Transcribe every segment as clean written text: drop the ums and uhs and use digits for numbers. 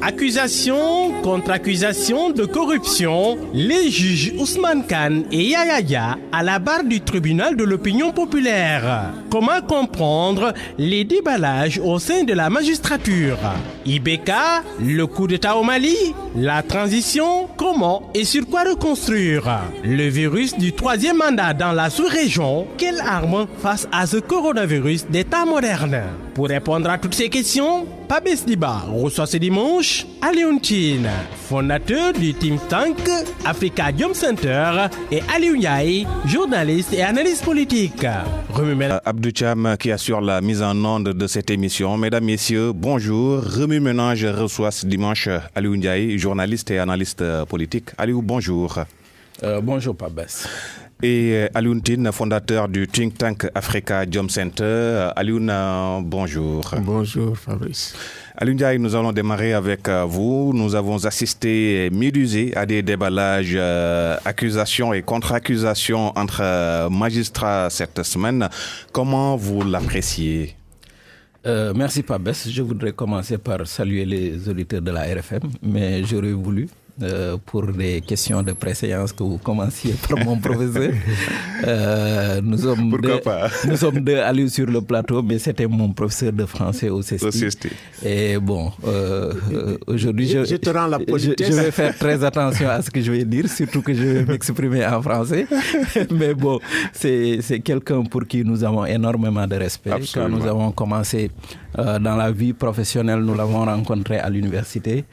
Accusation contre accusation de corruption, les juges Ousmane Kane et Yaya Ya à la barre du tribunal de l'opinion populaire. Comment comprendre les déballages au sein de la magistrature? Ibeka, le coup d'État au Mali, la transition, comment et sur quoi reconstruire? Le virus du troisième mandat dans la sous-région, quelle arme face à ce coronavirus d'état moderne? Pour répondre à toutes ces questions, Pabès Diba reçoit ce dimanche Alioune Tine, fondateur du think tank Africa Jom Center, et Aliou Ndiaye, journaliste et analyste politique. Abdou Cham qui assure la mise en onde de cette émission. Mesdames, Messieurs, bonjour. Remue Ménage reçoit ce dimanche Aliou Ndiaye, journaliste et analyste politique. Aliou, bonjour. Bonjour Pabès. Et Alioune Tine, fondateur du think tank Africa Jom Center. Alioune, bonjour. Bonjour Fabrice. Aliou Ndiaye, nous allons démarrer avec vous. Nous avons assisté médusé à des déballages, accusations et contre-accusations entre magistrats cette semaine. Comment vous l'appréciez? Merci Pabès. Je voudrais commencer par saluer les auditeurs de la RFM, mais j'aurais voulu, pour des questions de préséance que vous commenciez par mon professeur. Nous sommes deux allus sur le plateau, mais c'était mon professeur de français au CESTI. Et bon, aujourd'hui, je te rends la politesse. Je vais faire très attention à ce que je vais dire, surtout que je vais m'exprimer en français. Mais bon, c'est quelqu'un pour qui nous avons énormément de respect. Absolument. Quand nous avons commencé dans la vie professionnelle, nous l'avons rencontré à l'université.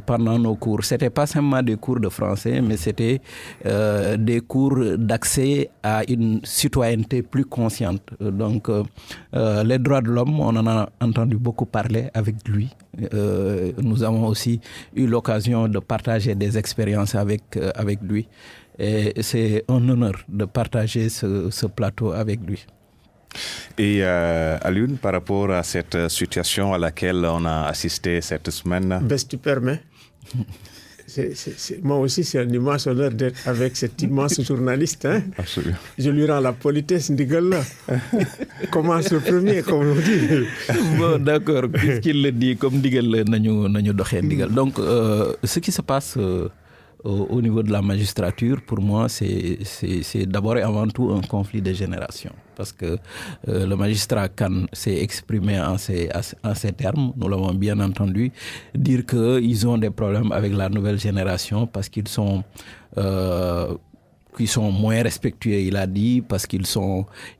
Pendant nos cours, c'était pas seulement des cours de français, mais c'était des cours d'accès à une citoyenneté plus consciente. Donc, les droits de l'homme, on en a entendu beaucoup parler avec lui. Nous avons aussi eu l'occasion de partager des expériences avec lui. Et c'est un honneur de partager ce plateau avec lui. Et Alioune, par rapport à cette situation à laquelle on a assisté cette semaine... Ben, si tu permets, moi aussi c'est un immense honneur d'être avec cet immense journaliste. Hein? Absolument. Je lui rends la politesse, Ndigal. Commence le premier, comme on dit. Bon, d'accord, puisqu'il le dit, comme Ndigal, nañu doxé Ndigal. Donc, ce qui se passe... au niveau de la magistrature, pour moi, c'est d'abord et avant tout un conflit de génération. Parce que le magistrat Kane s'est exprimé en ces termes, nous l'avons bien entendu, dire qu'ils ont des problèmes avec la nouvelle génération parce qu'ils sont moins respectueux, il a dit, parce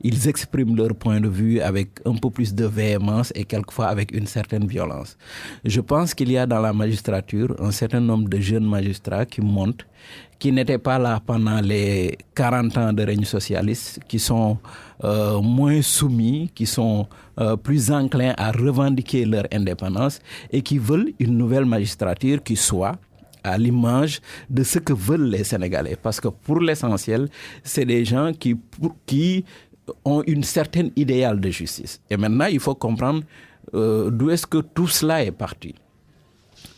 ils expriment leur point de vue avec un peu plus de véhémence et quelquefois avec une certaine violence. Je pense qu'il y a dans la magistrature un certain nombre de jeunes magistrats qui montent, qui n'étaient pas là pendant les 40 ans de règne socialiste, qui sont moins soumis, qui sont plus enclins à revendiquer leur indépendance et qui veulent une nouvelle magistrature qui soit à l'image de ce que veulent les Sénégalais. Parce que pour l'essentiel, c'est des gens qui ont une certaine idéal de justice. Et maintenant, il faut comprendre d'où est-ce que tout cela est parti.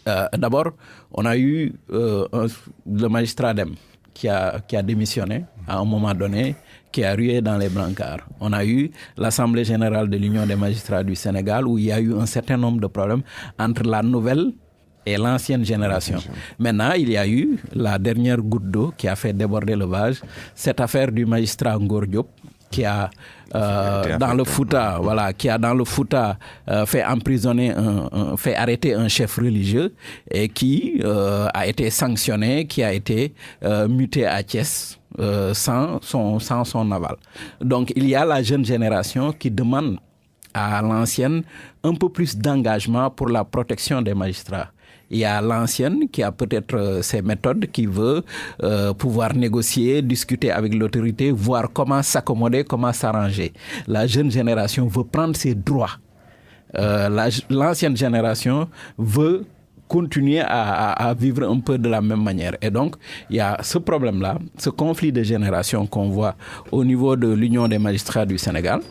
D'abord, on a eu le magistrat Dem qui a démissionné à un moment donné, qui a rué dans les brancards. On a eu l'Assemblée générale de l'Union des magistrats du Sénégal où il y a eu un certain nombre de problèmes entre la nouvelle et l'ancienne génération. Maintenant, il y a eu la dernière goutte d'eau qui a fait déborder le vase, cette affaire du magistrat Ngor Diop qui a dans le Fouta, fait emprisonner fait arrêter un chef religieux et qui a été sanctionné, qui a été muté à Thiès sans son aval. Donc, il y a la jeune génération qui demande à l'ancienne un peu plus d'engagement pour la protection des magistrats. Il y a l'ancienne qui a peut-être ses méthodes, qui veut pouvoir négocier, discuter avec l'autorité, voir comment s'accommoder, comment s'arranger. La jeune génération veut prendre ses droits. L'ancienne génération veut continuer à vivre un peu de la même manière. Et donc, il y a ce problème-là, ce conflit de génération qu'on voit au niveau de l'Union des magistrats du Sénégal.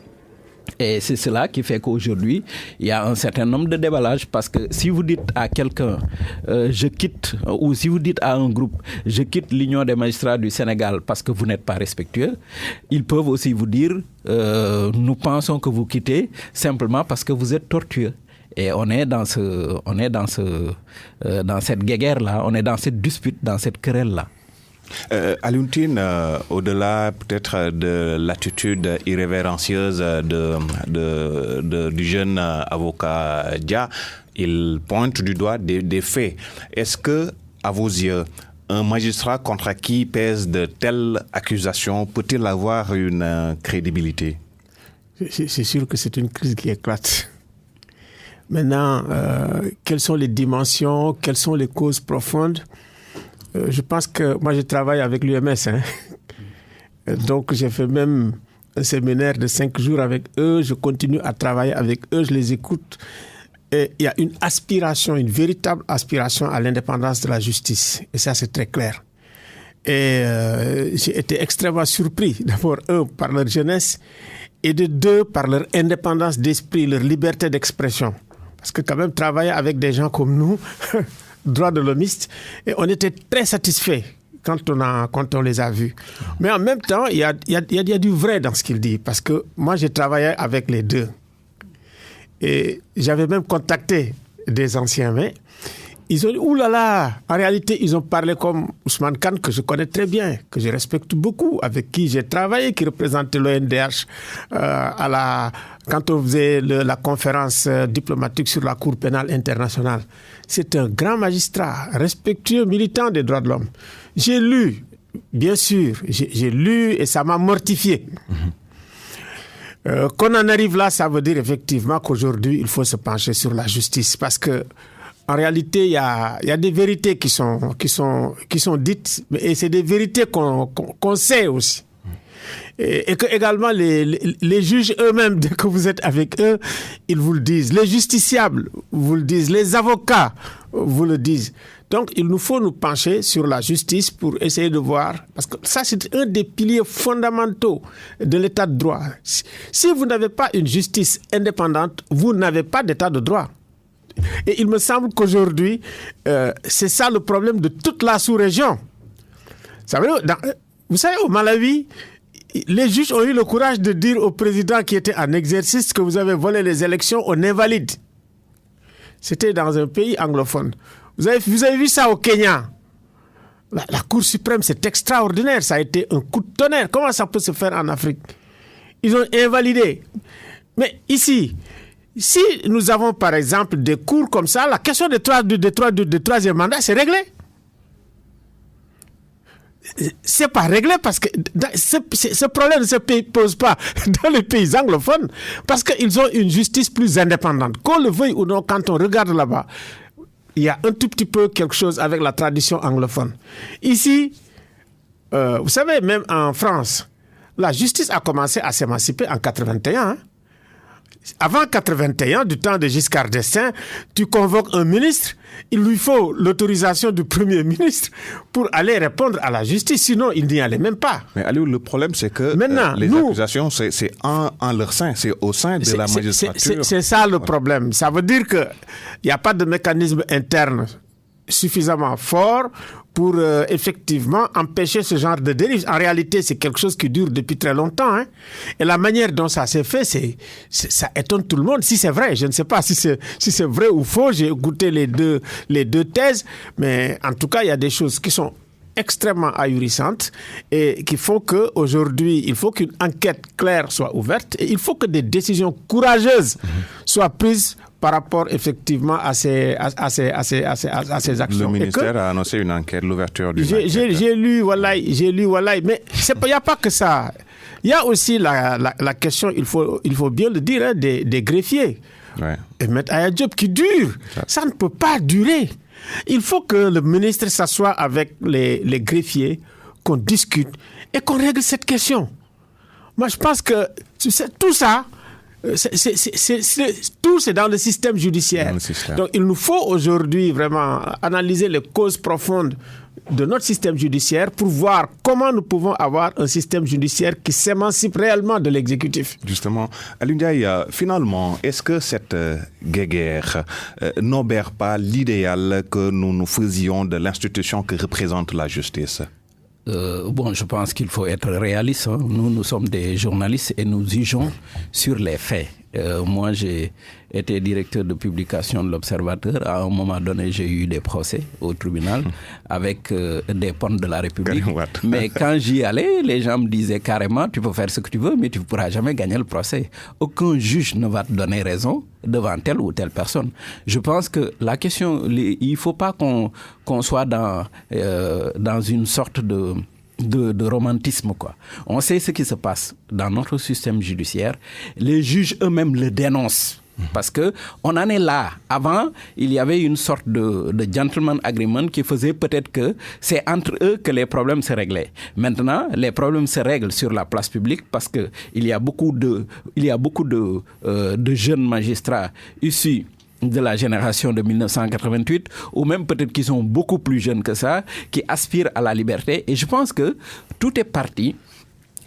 Et c'est cela qui fait qu'aujourd'hui, il y a un certain nombre de déballages parce que si vous dites à quelqu'un je quitte, ou si vous dites à un groupe je quitte l'Union des magistrats du Sénégal parce que vous n'êtes pas respectueux, ils peuvent aussi vous dire nous pensons que vous quittez simplement parce que vous êtes tortueux. Et on est dans cette guéguerre-là, on est dans cette dispute, dans cette querelle-là. Alioune Tine, au-delà peut-être de l'attitude irrévérencieuse du jeune avocat Dia, il pointe du doigt des faits. Est-ce que, à vos yeux, un magistrat contre qui pèsent de telles accusations peut-il avoir une crédibilité? C'est sûr que c'est une crise qui éclate. Maintenant, quelles sont les dimensions, quelles sont les causes profondes? Je pense que moi, je travaille avec l'UMS. Donc, j'ai fait même un séminaire de 5 jours avec eux. Je continue à travailler avec eux, je les écoute. Et il y a une aspiration, une véritable aspiration à l'indépendance de la justice. Et ça, c'est très clair. Et j'ai été extrêmement surpris, d'abord, par leur jeunesse, et de deux, par leur indépendance d'esprit, leur liberté d'expression. Parce que quand même, travailler avec des gens comme nous... droits de l'homiste, et on était très satisfaits quand on les a vus. Mais en même temps, il y a du vrai dans ce qu'il dit, parce que moi, j'ai travaillé avec les deux. Et j'avais même contacté des anciens, mais ils ont dit, oulala, en réalité, ils ont parlé comme Ousmane Kane, que je connais très bien, que je respecte beaucoup, avec qui j'ai travaillé, qui représentait l'ONDH quand on faisait la conférence diplomatique sur la Cour pénale internationale. C'est un grand magistrat, respectueux, militant des droits de l'homme. J'ai lu, bien sûr, j'ai lu et ça m'a mortifié. Qu'on en arrive là, ça veut dire effectivement qu'aujourd'hui, il faut se pencher sur la justice, parce que en réalité, il y a des vérités qui sont dites, et c'est des vérités qu'on sait aussi. Et que également les juges eux-mêmes, dès que vous êtes avec eux, ils vous le disent. Les justiciables vous le disent. Les avocats vous le disent. Donc, il nous faut nous pencher sur la justice pour essayer de voir, parce que ça, c'est un des piliers fondamentaux de l'état de droit. Si vous n'avez pas une justice indépendante, vous n'avez pas d'état de droit. Et il me semble qu'aujourd'hui, c'est ça le problème de toute la sous-région. Vous savez, au Malawi, les juges ont eu le courage de dire au président qui était en exercice que vous avez volé les élections, on invalide. C'était dans un pays anglophone. Vous avez vu ça au Kenya? La Cour suprême, c'est extraordinaire. Ça a été un coup de tonnerre. Comment ça peut se faire en Afrique? Ils ont invalidé. Mais ici, si nous avons par exemple des cours comme ça, la question de troisième mandat, c'est réglé. C'est pas réglé parce que ce problème ne se pose pas dans les pays anglophones parce qu'ils ont une justice plus indépendante. Qu'on le veuille ou non, quand on regarde là-bas, il y a un tout petit peu quelque chose avec la tradition anglophone. Ici, vous savez, même en France, la justice a commencé à s'émanciper en 81. Avant 81, du temps de Giscard d'Estaing, tu convoques un ministre, il lui faut l'autorisation du Premier ministre pour aller répondre à la justice, sinon il n'y allait même pas. Mais Aliou, le problème c'est que les accusations, c'est en leur sein, c'est au sein de la magistrature. C'est ça le problème. Ça veut dire qu'il n'y a pas de mécanisme interne suffisamment fort pour effectivement empêcher ce genre de dérive. En réalité, c'est quelque chose qui dure depuis très longtemps. Et la manière dont ça s'est fait, ça étonne tout le monde. Si c'est vrai, je ne sais pas si c'est vrai ou faux. J'ai goûté les deux thèses. Mais en tout cas, il y a des choses qui sont extrêmement ahurissantes et qui font qu'aujourd'hui, il faut qu'une enquête claire soit ouverte et il faut que des décisions courageuses soient prises par rapport effectivement à ces actions. Le ministère a annoncé une enquête, l'ouverture d'une enquête. J'ai lu, Wallahi, mais il n'y a pas que ça. Il y a aussi la question, il faut bien le dire, des greffiers. Ouais. Et M. Aya Diop qui dure. Ça ne peut pas durer. Il faut que le ministre s'assoie avec les greffiers, qu'on discute et qu'on règle cette question. Moi, je pense que tout ça, tout c'est dans le système judiciaire. Donc, il nous faut aujourd'hui vraiment analyser les causes profondes de notre système judiciaire pour voir comment nous pouvons avoir un système judiciaire qui s'émancipe réellement de l'exécutif. Justement, Alioune Ndiaye, finalement, est-ce que cette guéguerre n'obère pas l'idéal que nous nous faisions de l'institution que représente la justice? Je pense qu'il faut être réaliste. Nous sommes des journalistes et nous jugeons sur les faits. Moi, j'ai été directeur de publication de l'Observateur. À un moment donné, j'ai eu des procès au tribunal avec des pontes de la République. Mais quand j'y allais, les gens me disaient carrément, tu peux faire ce que tu veux, mais tu ne pourras jamais gagner le procès. Aucun juge ne va te donner raison devant telle ou telle personne. Je pense que la question, il ne faut pas qu'on soit dans une sorte de romantisme, quoi. On sait ce qui se passe dans notre système judiciaire. Les juges eux-mêmes le dénoncent. Parce que on en est là. Avant, il y avait une sorte de gentleman agreement qui faisait peut-être que c'est entre eux que les problèmes se réglaient. Maintenant, les problèmes se règlent sur la place publique parce que il y a beaucoup de jeunes magistrats issus de la génération de 1988, ou même peut-être qu'ils sont beaucoup plus jeunes que ça, qui aspirent à la liberté. Et je pense que tout est parti.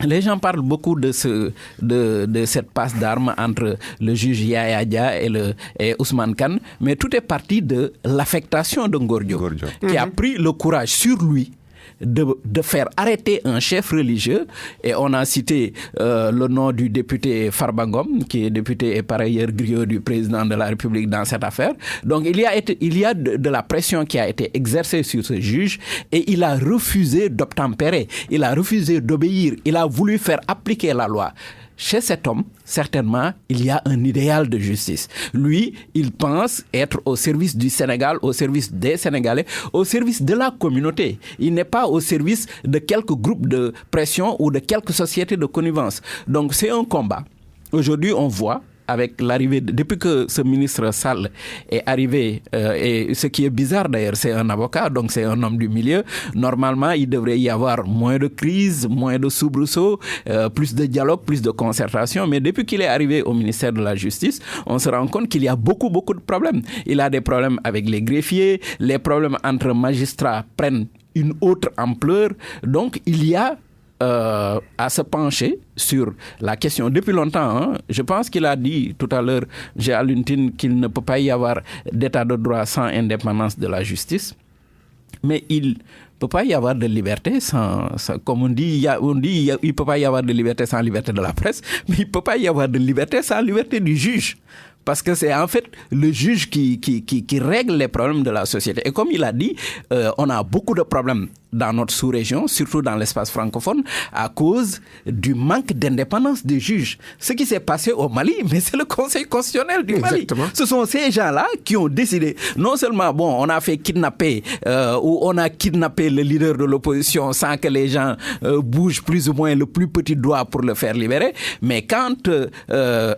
Les gens parlent beaucoup de cette passe d'armes entre le juge Yaya Dia et Ousmane Kane, mais tout est parti de l'affectation de Ngor Diop, qui a pris le courage sur lui de faire arrêter un chef religieux. Et on a cité le nom du député Farba Ngom, qui est député et par ailleurs griot du président de la République dans cette affaire. Donc il y a de la pression qui a été exercée sur ce juge et il a refusé d'obtempérer, il a refusé d'obéir, il a voulu faire appliquer la loi. Chez cet homme, certainement, il y a un idéal de justice. Lui, il pense être au service du Sénégal, au service des Sénégalais, au service de la communauté. Il n'est pas au service de quelques groupes de pression ou de quelques sociétés de connivence. Donc, c'est un combat. Aujourd'hui, on voit, avec l'arrivée, depuis que ce ministre Sall est arrivé, et ce qui est bizarre d'ailleurs, c'est un avocat, donc c'est un homme du milieu, normalement il devrait y avoir moins de crises, moins de soubresauts, plus de dialogue, plus de concertation, mais depuis qu'il est arrivé au ministère de la Justice, on se rend compte qu'il y a beaucoup de problèmes. Il a des problèmes avec les greffiers, les problèmes entre magistrats prennent une autre ampleur, donc il y a à se pencher sur la question depuis longtemps. Je pense qu'il a dit tout à l'heure, Géaluntine, qu'il ne peut pas y avoir d'état de droit sans indépendance de la justice. Mais il ne peut pas y avoir de liberté sans comme on dit, il ne peut pas y avoir de liberté sans liberté de la presse, mais il ne peut pas y avoir de liberté sans liberté du juge. Parce que c'est en fait le juge qui règle les problèmes de la société. Et comme il a dit, on a beaucoup de problèmes dans notre sous-région, surtout dans l'espace francophone, à cause du manque d'indépendance des juges. Ce qui s'est passé au Mali, mais c'est le Conseil constitutionnel du Mali. Exactement. Ce sont ces gens-là qui ont décidé, non seulement, on a fait kidnapper, ou on a kidnappé le leader de l'opposition sans que les gens bougent plus ou moins le plus petit doigt pour le faire libérer, mais quand,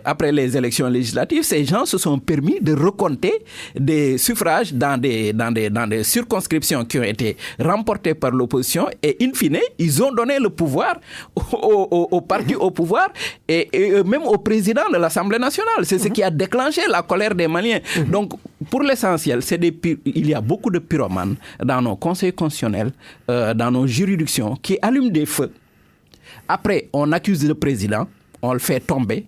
après les élections législatives, ces gens se sont permis de recompter des suffrages dans des circonscriptions qui ont été remportées par l'opposition et in fine, ils ont donné le pouvoir au parti au pouvoir et même au président de l'Assemblée nationale. C'est ce qui a déclenché la colère des Maliens. Donc, pour l'essentiel, il y a beaucoup de pyromanes dans nos conseils constitutionnels, dans nos juridictions qui allument des feux. Après, on accuse le président, on le fait tomber.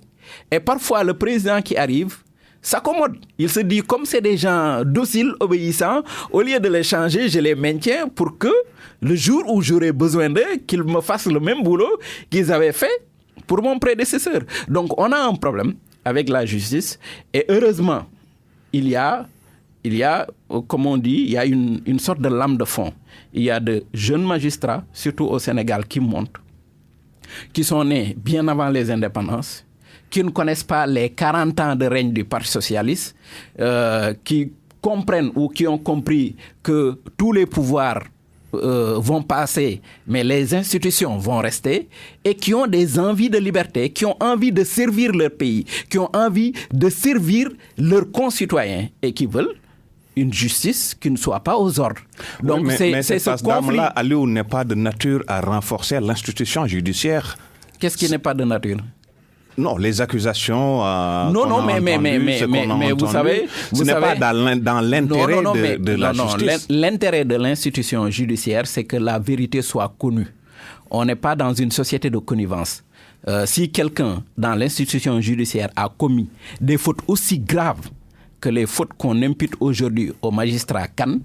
Et parfois, le président qui arrive s'accommode. Il se dit, comme c'est des gens dociles, obéissants, au lieu de les changer, je les maintiens pour que le jour où j'aurai besoin d'eux, qu'ils me fassent le même boulot qu'ils avaient fait pour mon prédécesseur. Donc, on a un problème avec la justice. Et heureusement, il y a, comme on dit, il y a une sorte de lame de fond. Il y a de jeunes magistrats, surtout au Sénégal, qui montent, qui sont nés bien avant les indépendances, qui ne connaissent pas les 40 ans de règne du Parti socialiste, qui comprennent ou qui ont compris que tous les pouvoirs vont passer, mais les institutions vont rester, et qui ont des envies de liberté, qui ont envie de servir leur pays, qui ont envie de servir leurs concitoyens, et qui veulent une justice qui ne soit pas aux ordres. Donc oui, mais c'est ce conflit. Là, Aliou, n'est pas de nature à renforcer l'institution judiciaire. Qu'est-ce qui n'est pas de nature? Non, les accusations. Mais vous savez, ce n'est pas dans l'intérêt de la justice. L'intérêt de l'institution judiciaire, c'est que la vérité soit connue. On n'est pas dans une société de connivence. Si quelqu'un dans l'institution judiciaire a commis des fautes aussi graves que les fautes qu'on impute aujourd'hui au magistrat Kane,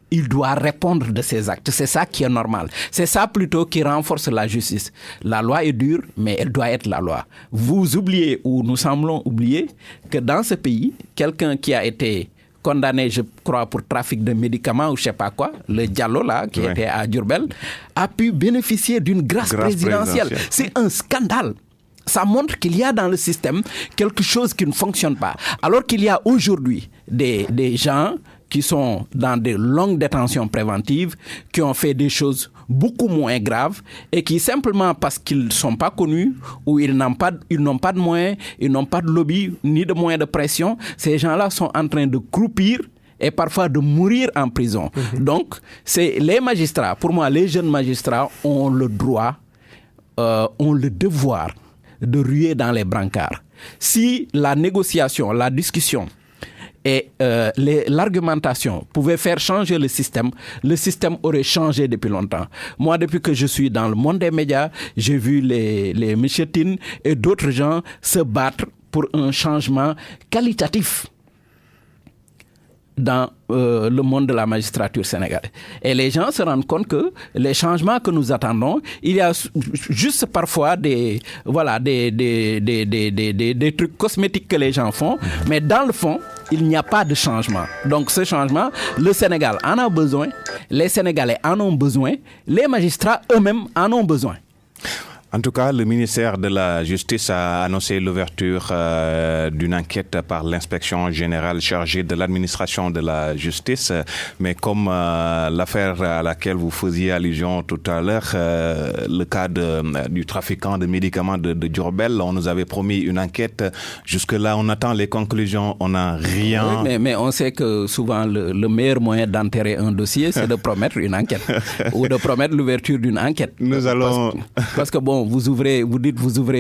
il doit répondre de ses actes. C'est ça qui est normal. C'est ça plutôt qui renforce la justice. La loi est dure, mais elle doit être la loi. Vous oubliez, ou nous semblons oublier, que dans ce pays, quelqu'un qui a été condamné, je crois, pour trafic de médicaments ou je ne sais pas quoi, le Diallo là, qui était à Diourbel, a pu bénéficier d'une grâce présidentielle. C'est un scandale. Ça montre qu'il y a dans le système quelque chose qui ne fonctionne pas. Alors qu'il y a aujourd'hui des gens qui sont dans de longues détentions préventives, qui ont fait des choses beaucoup moins graves et qui, simplement parce qu'ils ne sont pas connus ou ils n'ont pas de moyens, ils n'ont pas de lobby ni de moyens de pression, ces gens-là sont en train de croupir et parfois de mourir en prison. Donc, c'est les magistrats, pour moi, les jeunes magistrats ont le droit, ont le devoir de ruer dans les brancards. Si la négociation, la discussion et l'argumentation pouvaient faire changer le système aurait changé depuis longtemps. Moi, depuis que je suis dans le monde des médias, j'ai vu les Michetine et d'autres gens se battre pour un changement qualitatif dans le monde de la magistrature sénégalaise. Et les gens se rendent compte que les changements que nous attendons, il y a juste parfois des trucs cosmétiques que les gens font, mais dans le fond, il n'y a pas de changement. Donc ce changement, le Sénégal en a besoin, les Sénégalais en ont besoin, les magistrats eux-mêmes en ont besoin. En tout cas, le ministère de la Justice a annoncé l'ouverture d'une enquête par l'inspection générale chargée de l'administration de la justice. Mais comme l'affaire à laquelle vous faisiez allusion tout à l'heure, le cas du trafiquant de médicaments de Diourbel, on nous avait promis une enquête. Jusque-là, on attend les conclusions, on n'a rien. Oui, mais on sait que souvent, le meilleur moyen d'enterrer un dossier, c'est de promettre une enquête ou de promettre l'ouverture d'une enquête. Nous allons... Parce que bon, vous ouvrez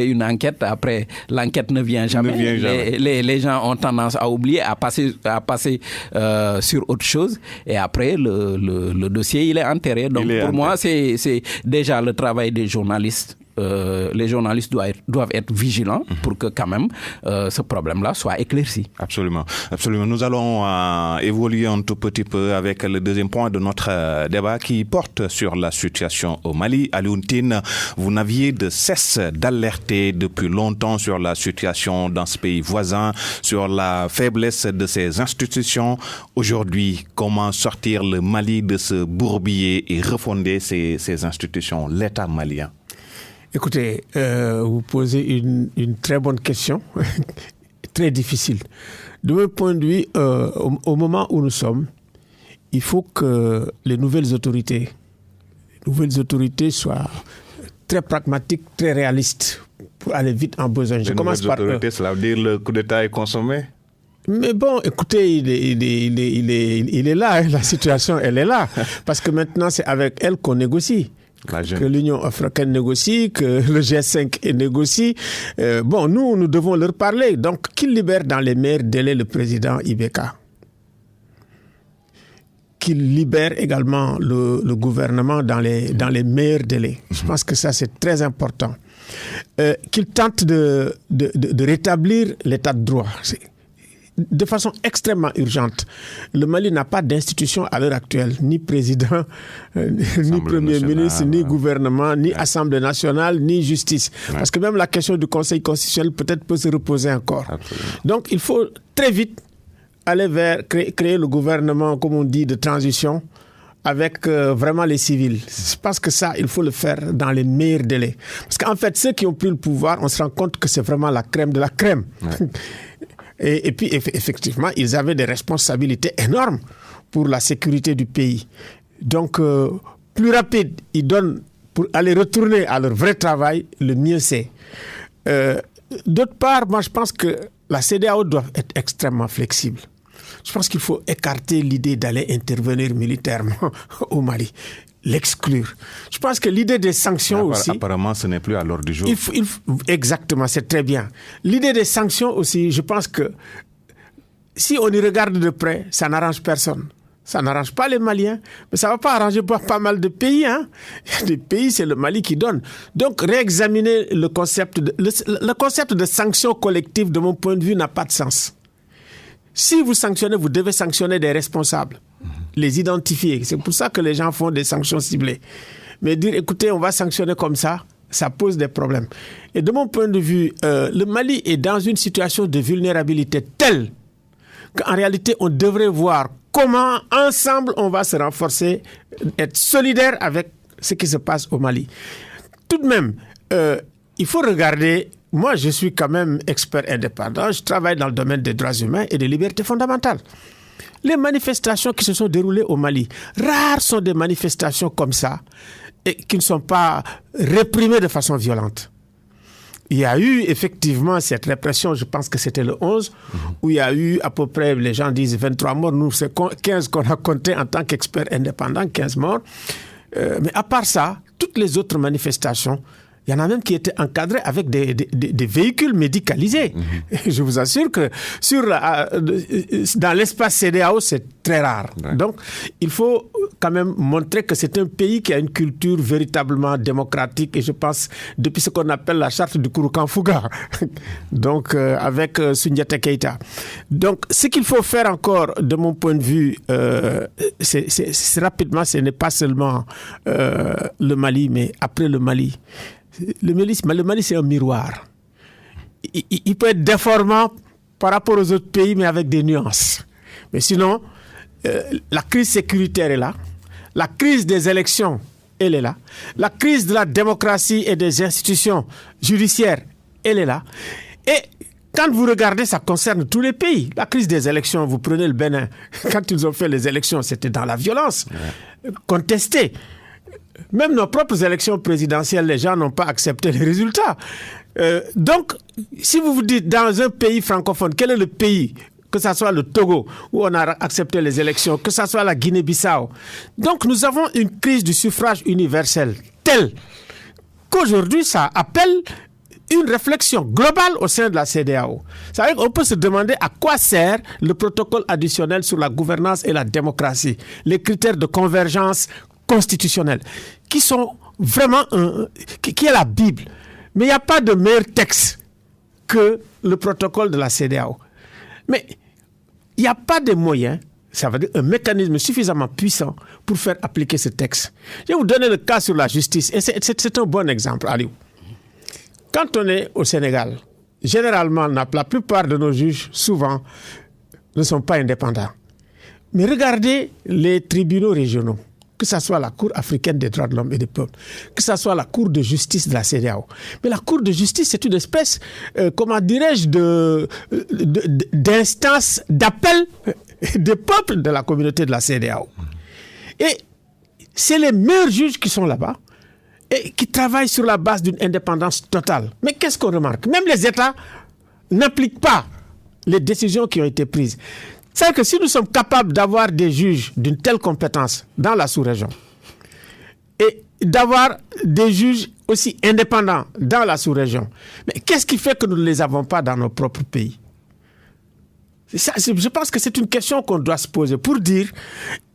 une enquête, après l'enquête ne vient jamais. Les gens ont tendance à oublier, à passer sur autre chose, et après le dossier il est enterré. Donc pour moi c'est déjà le travail des journalistes. Les journalistes doivent être vigilants pour que quand même ce problème-là soit éclairci. Absolument. Nous allons évoluer un tout petit peu avec le deuxième point de notre débat qui porte sur la situation au Mali. Alioune Tine, vous n'aviez de cesse d'alerter depuis longtemps sur la situation dans ce pays voisin, sur la faiblesse de ses institutions. Aujourd'hui, comment sortir le Mali de ce bourbier et refonder ses institutions, l'État malien? Écoutez, vous posez une très bonne question, très difficile. De mon point de vue, au moment où nous sommes, il faut que les nouvelles autorités soient très pragmatiques, très réalistes pour aller vite en besoin. Je commence par autorités, cela veut dire le coup d'État est consommé? Mais bon, écoutez, il est là, hein, la situation, elle est là. Parce que maintenant, c'est avec elle qu'on négocie. Que l'Union africaine négocie, que le G5 négocie. Nous devons leur parler. Donc, qu'ils libèrent dans les meilleurs délais le président Ibeka. Qu'ils libèrent également le gouvernement dans les meilleurs délais. Je pense que ça, c'est très important. Qu'ils tentent de rétablir l'état de droit. De façon extrêmement urgente. Le Mali n'a pas d'institution à l'heure actuelle, ni président, ni premier ministre, ni gouvernement, ni Assemblée nationale, ni justice. Parce que même la question du Conseil constitutionnel peut-être peut se reposer encore. Absolument. Donc il faut très vite aller vers créer le gouvernement, comme on dit, de transition avec vraiment les civils. Je pense que ça, il faut le faire dans les meilleurs délais. Parce qu'en fait, ceux qui ont pris le pouvoir, on se rend compte que c'est vraiment la crème de la crème. Ouais. Et puis, effectivement, ils avaient des responsabilités énormes pour la sécurité du pays. Donc, plus rapide ils donnent pour aller retourner à leur vrai travail, le mieux c'est. D'autre part, moi, je pense que la CEDEAO doit être extrêmement flexible. Je pense qu'il faut écarter l'idée d'aller intervenir militairement au Mali. L'exclure. Je pense que l'idée des sanctions aussi... Apparemment, ce n'est plus à l'ordre du jour. Exactement, c'est très bien. L'idée des sanctions aussi, je pense que si on y regarde de près, ça n'arrange personne. Ça n'arrange pas les Maliens, mais ça ne va pas arranger pas mal de pays. Hein. Il y a des pays, c'est le Mali qui donne. Donc, réexaminer le concept de sanctions collectives, de mon point de vue, n'a pas de sens. Si vous sanctionnez, vous devez sanctionner des responsables. les identifier. C'est pour ça que les gens font des sanctions ciblées. Mais dire, écoutez, on va sanctionner comme ça pose des problèmes. Et de mon point de vue, le Mali est dans une situation de vulnérabilité telle qu'en réalité, on devrait voir comment, ensemble, on va se renforcer, être solidaire avec ce qui se passe au Mali. Tout de même, il faut regarder. Moi, je suis quand même expert indépendant. Je travaille dans le domaine des droits humains et des libertés fondamentales. Les manifestations qui se sont déroulées au Mali, rares sont des manifestations comme ça et qui ne sont pas réprimées de façon violente. Il y a eu effectivement cette répression, je pense que c'était le 11, où il y a eu à peu près, les gens disent 23 morts, nous c'est 15 qu'on a compté en tant qu'experts indépendants, 15 morts. Mais à part ça, toutes les autres manifestations, il y en a même qui étaient encadrés avec des véhicules médicalisés. Je vous assure que dans l'espace CEDEAO, c'est très rare. Ouais. Donc, il faut quand même montrer que c'est un pays qui a une culture véritablement démocratique. Et je pense, depuis ce qu'on appelle la charte du Kouroukan-Fouga, donc avec Soundiata Keïta. Donc, ce qu'il faut faire encore, de mon point de vue, c'est rapidement, ce n'est pas seulement le Mali, mais après le Mali. Le Mali, c'est un miroir. Il peut être déformant par rapport aux autres pays, mais avec des nuances. Mais sinon, la crise sécuritaire est là. La crise des élections, elle est là. La crise de la démocratie et des institutions judiciaires, elle est là. Et quand vous regardez, ça concerne tous les pays. La crise des élections, vous prenez le Bénin. Quand ils ont fait les élections, c'était dans la violence, contestée. Même nos propres élections présidentielles, les gens n'ont pas accepté les résultats. Donc, si vous vous dites dans un pays francophone, quel est le pays, que ce soit le Togo, où on a accepté les élections, que ce soit la Guinée-Bissau. Donc, nous avons une crise du suffrage universel telle qu'aujourd'hui, ça appelle une réflexion globale au sein de la CEDEAO. Ça veut dire qu'on peut se demander à quoi sert le protocole additionnel sur la gouvernance et la démocratie, les critères de convergence constitutionnels, qui sont vraiment qui est la Bible. Mais il n'y a pas de meilleur texte que le protocole de la CEDEAO. Mais il n'y a pas de moyens, ça veut dire un mécanisme suffisamment puissant pour faire appliquer ce texte. Je vais vous donner le cas sur la justice, et c'est un bon exemple, Aliou. Quand on est au Sénégal, généralement, la plupart de nos juges, souvent, ne sont pas indépendants. Mais regardez les tribunaux régionaux, que ce soit la Cour africaine des droits de l'homme et des peuples, que ce soit la Cour de justice de la CEDEAO. Mais la Cour de justice, c'est une espèce, comment dirais-je, d'instance d'appel des peuples de la communauté de la CEDEAO. Et c'est les meilleurs juges qui sont là-bas et qui travaillent sur la base d'une indépendance totale. Mais qu'est-ce qu'on remarque? Même les États n'appliquent pas les décisions qui ont été prises. C'est que si nous sommes capables d'avoir des juges d'une telle compétence dans la sous-région et d'avoir des juges aussi indépendants dans la sous-région, mais qu'est-ce qui fait que nous ne les avons pas dans nos propres pays? Je pense que c'est une question qu'on doit se poser pour dire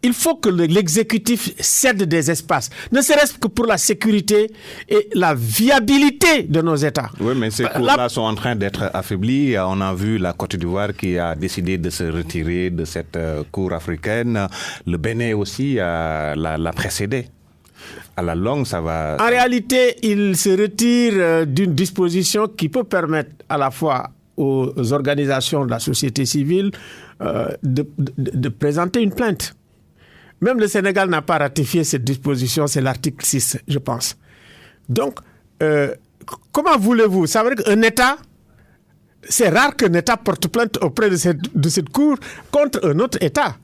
il faut que l'exécutif cède des espaces, ne serait-ce que pour la sécurité et la viabilité de nos États. Oui, mais ces cours-là sont en train d'être affaiblis. On a vu la Côte d'Ivoire qui a décidé de se retirer de cette cour africaine. Le Bénin aussi l'a précédé. À la longue, ça va... En réalité, il se retire d'une disposition qui peut permettre à la fois aux organisations de la société civile de présenter une plainte. Même le Sénégal n'a pas ratifié cette disposition, c'est l'article 6, je pense. Donc, comment voulez-vous? Ça veut dire qu'un État, c'est rare qu'un État porte plainte auprès de cette cour contre un autre État.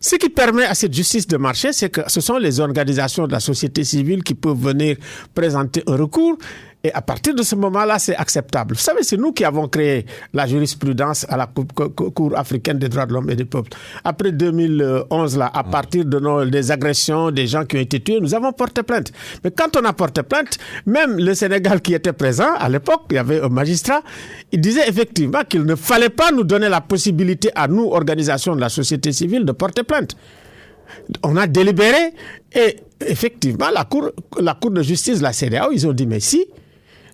Ce qui permet à cette justice de marcher, c'est que ce sont les organisations de la société civile qui peuvent venir présenter un recours. Et à partir de ce moment-là, c'est acceptable. Vous savez, c'est nous qui avons créé la jurisprudence à la Cour africaine des droits de l'homme et des peuples. Après 2011, là, à partir des agressions, des gens qui ont été tués, nous avons porté plainte. Mais quand on a porté plainte, même le Sénégal qui était présent, à l'époque, il y avait un magistrat, il disait effectivement qu'il ne fallait pas nous donner la possibilité à nous, organisations de la société civile, de porter plainte. On a délibéré et effectivement, la cour de justice de la CEDEAO, ils ont dit mais si,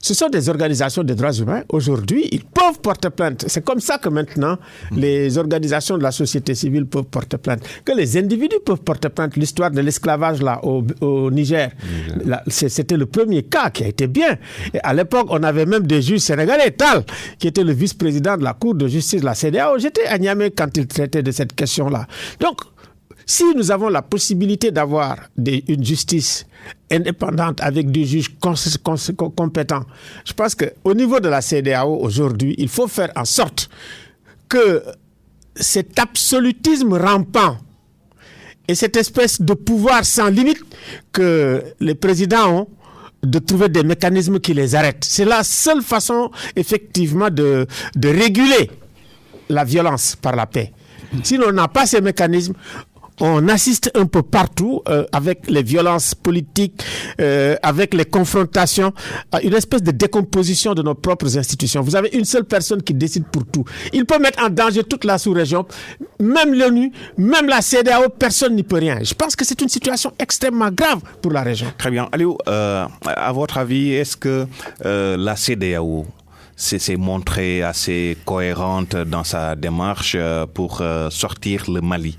Ce sont des organisations des droits humains. Aujourd'hui, ils peuvent porter plainte. C'est comme ça que maintenant, les organisations de la société civile peuvent porter plainte. Que les individus peuvent porter plainte. L'histoire de l'esclavage là au Niger, là, c'était le premier cas qui a été bien. Et à l'époque, on avait même des juges sénégalais, Tal, qui était le vice-président de la Cour de justice de la CEDEAO. J'étais à Niamey quand il traitait de cette question-là. Donc, si nous avons la possibilité d'avoir une justice indépendante avec des juges compétents, je pense qu'au niveau de la CEDEAO aujourd'hui, il faut faire en sorte que cet absolutisme rampant et cette espèce de pouvoir sans limite que les présidents ont, de trouver des mécanismes qui les arrêtent. C'est la seule façon effectivement de réguler la violence par la paix. Si on n'a pas ces mécanismes, on assiste un peu partout avec les violences politiques, avec les confrontations, à une espèce de décomposition de nos propres institutions. Vous avez une seule personne qui décide pour tout. Il peut mettre en danger toute la sous-région, même l'ONU, même la CEDEAO, personne n'y peut rien. Je pense que c'est une situation extrêmement grave pour la région. Très bien. Aliou, à votre avis, est-ce que la CEDEAO s'est montrée assez cohérente dans sa démarche pour sortir le Mali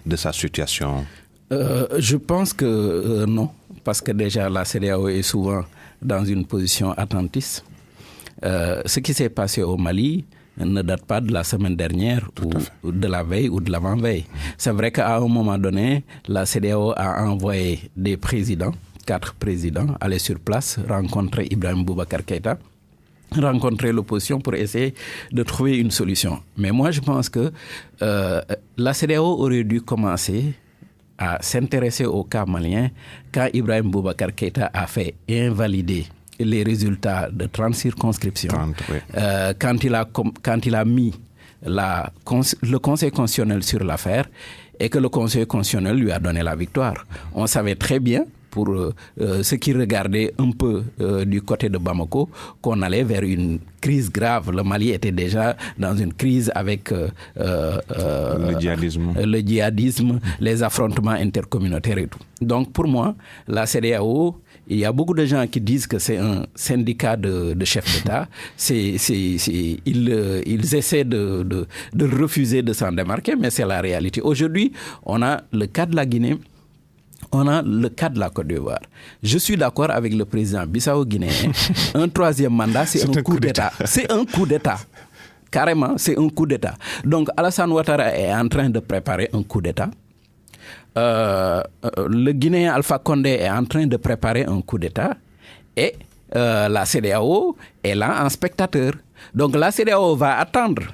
de sa situation? Je pense que non, parce que déjà la CEDEAO est souvent dans une position attentiste. Ce qui s'est passé au Mali ne date pas de la semaine dernière ou de la veille ou de l'avant-veille. C'est vrai qu'à un moment donné, la CEDEAO a envoyé des présidents, 4 présidents, aller sur place, rencontrer Ibrahim Boubacar Keïta, rencontrer l'opposition pour essayer de trouver une solution. Mais moi, je pense que la CEDEAO aurait dû commencer à s'intéresser au cas malien quand Ibrahim Boubacar Keïta a fait invalider les résultats de 30 circonscriptions. 30, oui. Quand il a mis le Conseil constitutionnel sur l'affaire et que le Conseil constitutionnel lui a donné la victoire. On savait très bien, pour ceux qui regardaient un peu du côté de Bamako, qu'on allait vers une crise grave. Le Mali était déjà dans une crise avec le djihadisme, les affrontements intercommunautaires et tout. Donc pour moi, la CEDEAO, il y a beaucoup de gens qui disent que c'est un syndicat de chefs d'État. Ils essaient de refuser de s'en démarquer, mais c'est la réalité. Aujourd'hui, on a le cas de la Guinée. On a le cas de la Côte d'Ivoire. Je suis d'accord avec le président bissau-guinéen. Un 3e mandat, c'est un coup d'État. C'est un coup d'État. Carrément, c'est un coup d'État. Donc, Alassane Ouattara est en train de préparer un coup d'État. Le Guinéen Alpha Condé est en train de préparer un coup d'État. Et la CEDEAO est là en spectateur. Donc, la CEDEAO va attendre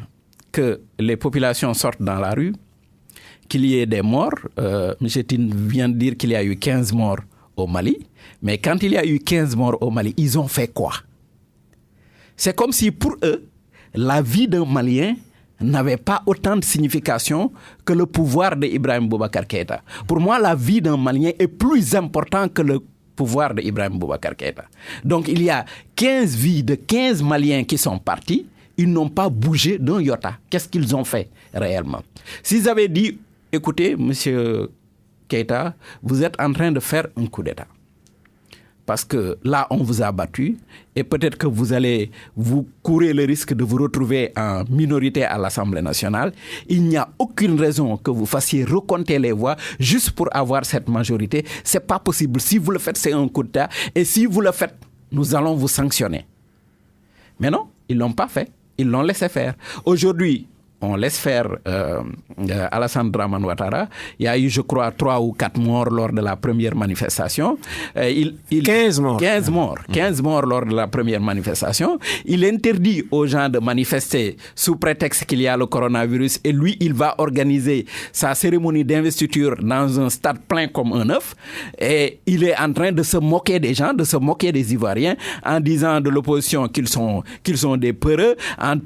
que les populations sortent dans la rue, qu'il y ait des morts. M. Tine vient de dire qu'il y a eu 15 morts au Mali. Mais quand il y a eu 15 morts au Mali, ils ont fait quoi? C'est comme si pour eux, la vie d'un Malien n'avait pas autant de signification que le pouvoir d'Ibrahim Boubacar Keïta. Pour moi, la vie d'un Malien est plus importante que le pouvoir d'Ibrahim Boubacar Keïta. Donc il y a 15 vies de 15 Maliens qui sont partis. Ils n'ont pas bougé d'un iota. Qu'est-ce qu'ils ont fait réellement? S'ils avaient dit, écoutez, monsieur Keïta, vous êtes en train de faire un coup d'État. Parce que là, on vous a battu et peut-être que vous courez le risque de vous retrouver en minorité à l'Assemblée nationale. Il n'y a aucune raison que vous fassiez recompter les voix juste pour avoir cette majorité. C'est pas possible. Si vous le faites, c'est un coup d'État. Et si vous le faites, nous allons vous sanctionner. Mais non, ils ne l'ont pas fait. Ils l'ont laissé faire. Aujourd'hui, on laisse faire Alassane Dramane Ouattara. Il y a eu, je crois, 3 ou 4 morts lors de la première manifestation. 15 morts. 15 morts. 15 morts lors de la première manifestation. Il interdit aux gens de manifester sous prétexte qu'il y a le coronavirus. Et lui, il va organiser sa cérémonie d'investiture dans un stade plein comme un œuf. Et il est en train de se moquer des gens, de se moquer des Ivoiriens, en disant de l'opposition qu'ils sont des peureux, en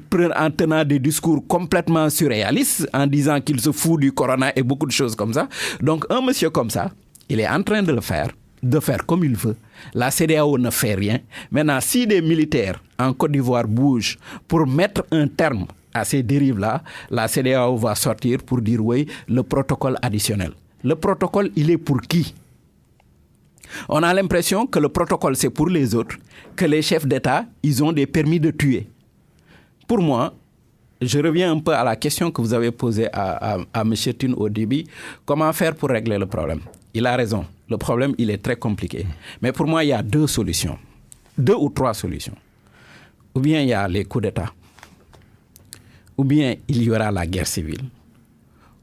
tenant des discours complètement surréaliste en disant qu'il se fout du corona et beaucoup de choses comme ça. Donc un monsieur comme ça, il est en train de faire comme il veut. La CEDEAO ne fait rien. Maintenant, si des militaires en Côte d'Ivoire bougent pour mettre un terme à ces dérives-là, la CEDEAO va sortir pour dire oui, le protocole additionnel. Le protocole, il est pour qui? On a l'impression que le protocole, c'est pour les autres, que les chefs d'État, ils ont des permis de tuer. Pour moi, je reviens un peu à la question que vous avez posée à M. Tine au début. Comment faire pour régler le problème? Il a raison. Le problème, il est très compliqué. Mais pour moi, il y a 2 solutions. 2 ou 3 solutions. Ou bien il y a les coups d'État. Ou bien il y aura la guerre civile.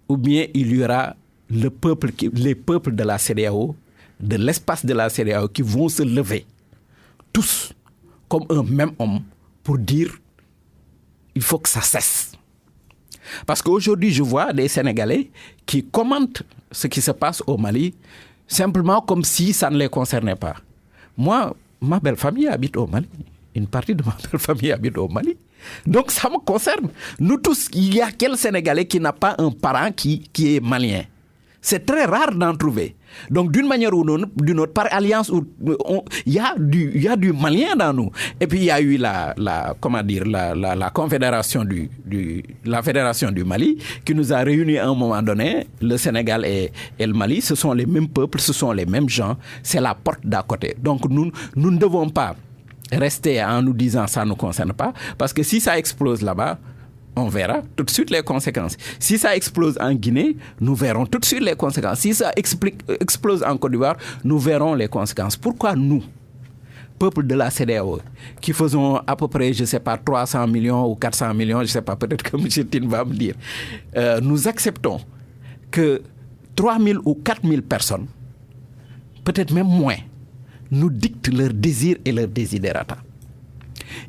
Ou bien il y aura les peuples de la CEDEAO, de l'espace de la CEDEAO qui vont se lever, tous, comme un même homme, pour dire il faut que ça cesse. Parce qu'aujourd'hui, je vois des Sénégalais qui commentent ce qui se passe au Mali simplement comme si ça ne les concernait pas. Moi, ma belle famille habite au Mali. Une partie de ma belle famille habite au Mali. Donc ça me concerne. Nous tous, il y a quel Sénégalais qui n'a pas un parent qui est malien? C'est très rare d'en trouver. Donc, d'une manière ou d'une autre, par alliance, il y a du malien dans nous. Et puis, il y a eu la confédération la fédération du Mali qui nous a réunis à un moment donné, le Sénégal et le Mali. Ce sont les mêmes peuples, ce sont les mêmes gens. C'est la porte d'à côté. Donc, nous ne devons pas rester en nous disant ça ne nous concerne pas. Parce que si ça explose là-bas, on verra tout de suite les conséquences. Si ça explose en Guinée, nous verrons tout de suite les conséquences. Si ça explose en Côte d'Ivoire, nous verrons les conséquences. Pourquoi nous, peuple de la CEDEAO, qui faisons à peu près, je ne sais pas, 300 millions ou 400 millions, je ne sais pas, peut-être que M. Tine va me dire, nous acceptons que 3 000 ou 4 000 personnes, peut-être même moins, nous dictent leurs désirs et leurs desiderata.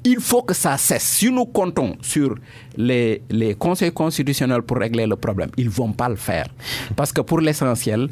Il faut que ça cesse. Si nous comptons sur les conseils constitutionnels pour régler le problème, ils ne vont pas le faire. Parce que pour l'essentiel,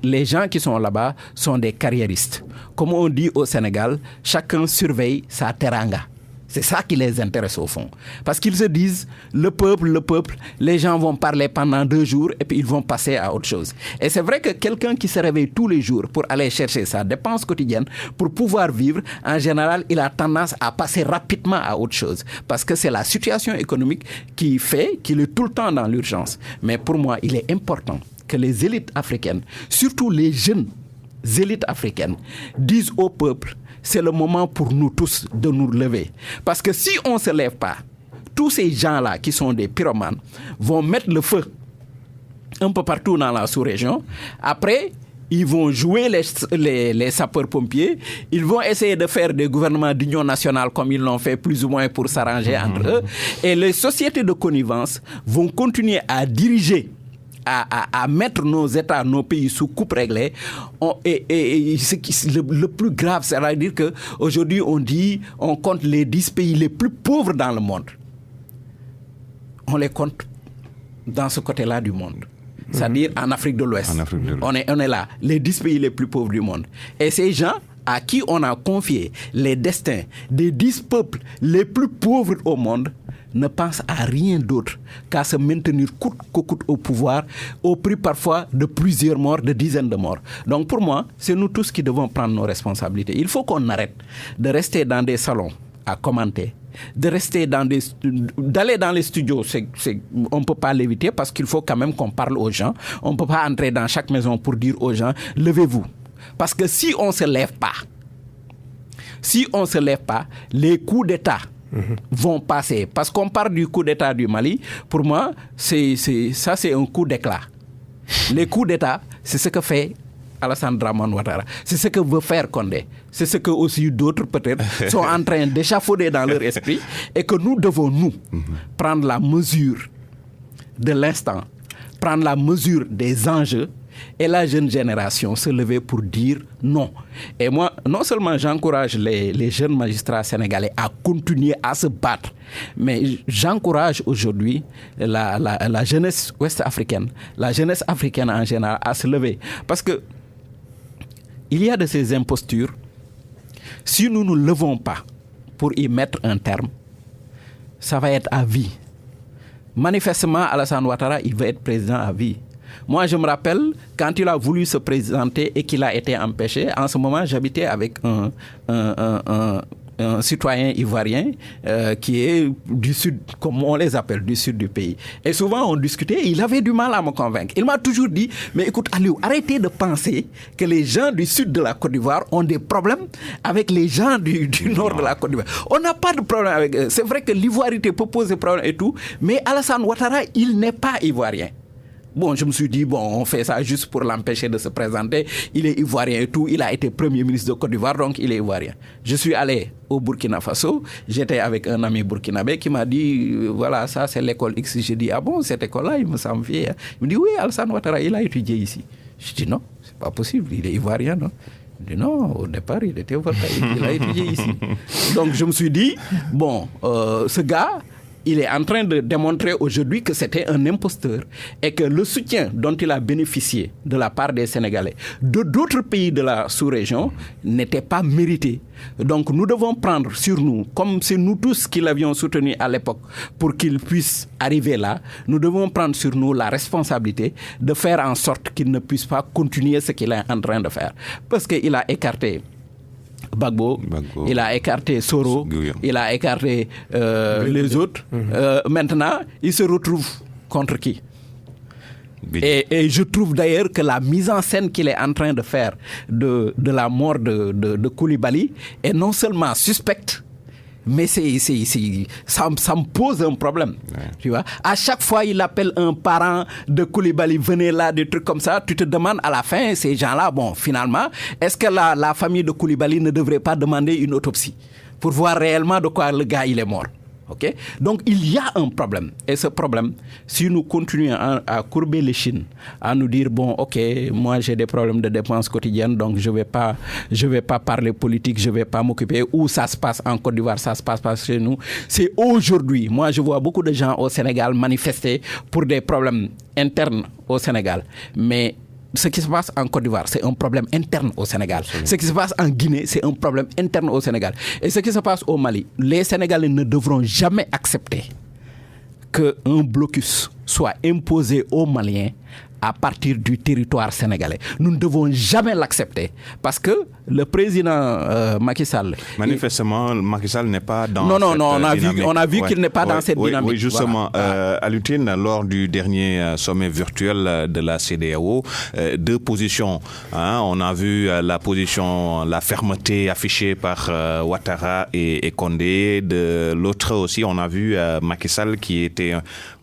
les gens qui sont là-bas sont des carriéristes. Comme on dit au Sénégal, chacun surveille sa teranga. C'est ça qui les intéresse au fond. Parce qu'ils se disent, le peuple, les gens vont parler pendant 2 jours et puis ils vont passer à autre chose. Et c'est vrai que quelqu'un qui se réveille tous les jours pour aller chercher sa dépense quotidienne, pour pouvoir vivre, en général, il a tendance à passer rapidement à autre chose. Parce que c'est la situation économique qui fait qu'il est tout le temps dans l'urgence. Mais pour moi, il est important que les élites africaines, surtout les jeunes élites africaines, disent au peuple, c'est le moment pour nous tous de nous lever. Parce que si on ne se lève pas, tous ces gens-là qui sont des pyromanes vont mettre le feu un peu partout dans la sous-région. Après, ils vont jouer les sapeurs-pompiers. Ils vont essayer de faire des gouvernements d'union nationale comme ils l'ont fait plus ou moins pour s'arranger entre eux. Et les sociétés de connivence vont continuer à diriger, à mettre nos États, nos pays sous coupe réglée. Le plus grave, c'est-à-dire qu'aujourd'hui, on compte les 10 pays les plus pauvres dans le monde. On les compte dans ce côté-là du monde. C'est-à-dire en Afrique de l'Ouest. On est là, les 10 pays les plus pauvres du monde. Et ces gens à qui on a confié les destins des 10 peuples les plus pauvres au monde ne pensent à rien d'autre qu'à se maintenir coûte que coûte au pouvoir, au prix parfois de plusieurs morts, de dizaines de morts. Donc pour moi, c'est nous tous qui devons prendre nos responsabilités. Il faut qu'on arrête de rester dans des salons à commenter, de rester d'aller dans les studios. On ne peut pas l'éviter parce qu'il faut quand même qu'on parle aux gens. On ne peut pas entrer dans chaque maison pour dire aux gens, levez-vous. Parce que si on ne se lève pas, les coups d'État vont passer. Parce qu'on parle du coup d'État du Mali, pour moi, c'est un coup d'éclat. Les coups d'État, c'est ce que fait Alassane Dramane Ouattara. C'est ce que veut faire Condé. C'est ce que aussi d'autres peut-être sont en train d'échafauder dans leur esprit et que nous devons, prendre la mesure de l'instant, prendre la mesure des enjeux et la jeune génération se lever pour dire non. Et moi, non seulement j'encourage les jeunes magistrats sénégalais à continuer à se battre, mais j'encourage aujourd'hui la jeunesse ouest-africaine, la jeunesse africaine en général à se lever. Parce que il y a de ces impostures, si nous ne nous levons pas pour y mettre un terme, ça va être à vie. Manifestement, Alassane Ouattara, il veut être président à vie. Moi, je me rappelle, quand il a voulu se présenter et qu'il a été empêché, en ce moment, j'habitais avec un un citoyen ivoirien qui est du sud, comme on les appelle, du sud du pays. Et souvent, on discutait, il avait du mal à me convaincre. Il m'a toujours dit, mais écoute, Aliou, arrêtez de penser que les gens du sud de la Côte d'Ivoire ont des problèmes avec les gens du nord de la Côte d'Ivoire. On n'a pas de problème avec eux. C'est vrai que l'ivoirité peut poser problème et tout, mais Alassane Ouattara, il n'est pas ivoirien. Bon, je me suis dit, on fait ça juste pour l'empêcher de se présenter. Il est ivoirien et tout. Il a été premier ministre de Côte d'Ivoire, donc il est ivoirien. Je suis allé au Burkina Faso. J'étais avec un ami burkinabé qui m'a dit, voilà, ça c'est l'école X. J'ai dit, ah bon, cette école-là, il me semble vieille. Il me dit, oui, Alassane Ouattara, il a étudié ici. Je dis, non, c'est pas possible, il est ivoirien, non? Il dit, non, au départ, il était ivoirien, il a étudié ici. Donc je me suis dit, ce gars... il est en train de démontrer aujourd'hui que c'était un imposteur et que le soutien dont il a bénéficié de la part des Sénégalais de d'autres pays de la sous-région n'était pas mérité. Donc nous devons prendre sur nous, comme c'est nous tous qui l'avions soutenu à l'époque pour qu'il puisse arriver là, nous devons prendre sur nous la responsabilité de faire en sorte qu'il ne puisse pas continuer ce qu'il est en train de faire. Parce qu'il a écarté Gbagbo, il a écarté Soro, il a écarté les autres. Maintenant, il se retrouve contre qui? Et je trouve d'ailleurs que la mise en scène qu'il est en train de faire de la mort de Koulibaly est non seulement suspecte, mais ça me pose un problème. Ouais. Tu vois, à chaque fois, il appelle un parent de Koulibaly, venez là, des trucs comme ça. Tu te demandes à la fin, ces gens-là, finalement, est-ce que la famille de Koulibaly ne devrait pas demander une autopsie pour voir réellement de quoi le gars il est mort? Okay? Donc il y a un problème. Et ce problème, si nous continuons à courber les chines, à nous dire, moi j'ai des problèmes de dépenses quotidiennes, donc je vais pas parler politique, je vais pas m'occuper. Où ça se passe en Côte d'Ivoire, ça se passe pas chez nous. C'est aujourd'hui. Moi je vois beaucoup de gens au Sénégal manifester pour des problèmes internes au Sénégal. Mais ce qui se passe en Côte d'Ivoire, c'est un problème interne au Sénégal. Absolument. Ce qui se passe en Guinée, c'est un problème interne au Sénégal. Et ce qui se passe au Mali, les Sénégalais ne devront jamais accepter qu'un blocus soit imposé aux Maliens à partir du territoire sénégalais. Nous ne devons jamais l'accepter parce que le président Macky Sall... Manifestement, Macky Sall n'est pas dans cette dynamique. On a vu qu'il n'est pas dans cette dynamique. Oui, justement, à l'ultime, lors du dernier sommet virtuel de la CEDEAO, deux positions. On a vu la fermeté affichée par Ouattara et Condé. De l'autre aussi, on a vu Macky Sall qui était